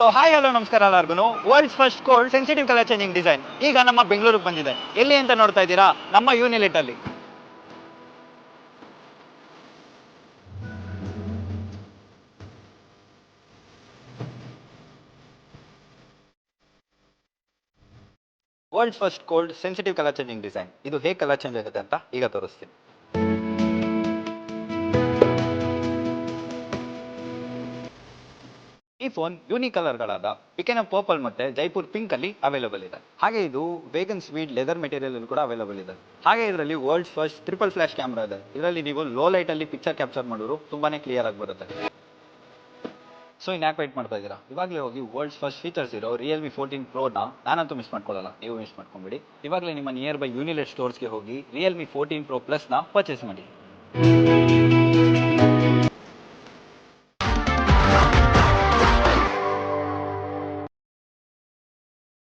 So hi hello ನಮಸ್ಕಾರ ಎಲ್ಲರಿಗೂ. World's first cold sensitive colour changing design ಈಗ ನಮ್ಮ ಬೆಂಗಳೂರಿಗೆ ಬಂದಿದೆ. ಎಲ್ಲಿ ಅಂತ ನೋಡ್ತಾ ಇದ್ದೀರಾ? ನಮ್ಮ ಯೂನಿಲಿಟ್ ಅಲ್ಲಿ. World's first cold sensitive colour changing design ಇದು ಹೇಗೆ ಕಲರ್ ಚೇಂಜ್ ಆಗುತ್ತೆ ಅಂತ ಈಗ ತೋರಿಸ್ತೀನಿ. ಈ ಫೋನ್ ಯೂನಿಕ್ ಕಲರ್ಗಳಾದ ಪಿಕೆನ್ ಪರ್ಪಲ್ ಮತ್ತೆ ಜೈಪುರ್ ಪಿಂಕ್ ಅಲ್ಲಿ ಅವೈಲೇಬಲ್ ಇದೆ. ಹಾಗೆ ಇದು ವೇಗನ್ ಸ್ವೀಟ್ ಲೆದರ್ ಮೆಟೀರಿಯಲ್ ಅಲ್ಲಿ ಕೂಡ ಅವೈಲೇಬಲ್ ಇದೆ. ಹಾಗೆ ಇದರಲ್ಲಿ world's first triple flash camera ಇದೆ. ಇದರಲ್ಲಿ ನೀವು ಲೋ ಲೈಟ್ ಅಲ್ಲಿ ಪಿಕ್ಚರ್ ಕ್ಯಾಪ್ಚರ್ ಮಾಡಿದ್ರು ತುಂಬಾನೇ ಕ್ಲಿಯರ್ ಆಗಿ ಬರುತ್ತೆ. ಸೊ ಇನ್ಯಾಕೆ ವೆಯ್ಟ್ ಮಾಡ್ತಾ ಇದ್ದೀರಾ? ಇವಾಗಲೇ ಹೋಗಿ ವರ್ಲ್ಡ್ಸ್ ಫಸ್ಟ್ ಫೀಚರ್ಸ್ ಇರೋ ರಿಯಲ್ಮಿ 14 ಪ್ರೋನ ನಾನಂತೂ ಮಿಸ್ ಮಾಡ್ಕೊಳ್ಳಲ್ಲ, ನೀವು ಮಿಸ್ ಮಾಡ್ಕೊಂಬಿಡಿ. ಇವಾಗಲೇ ನಿಮ್ಮ ನಿಯರ್ ಬೈ ಯೂನಿಲೆಟ್ ಸ್ಟೋರ್ಸ್ಗೆ ಹೋಗಿ ರಿಯಲ್ಮಿ 14 ಪ್ರೋ ಪ್ಲಸ್ನ ಪರ್ಚೇಸ್ ಮಾಡಿ.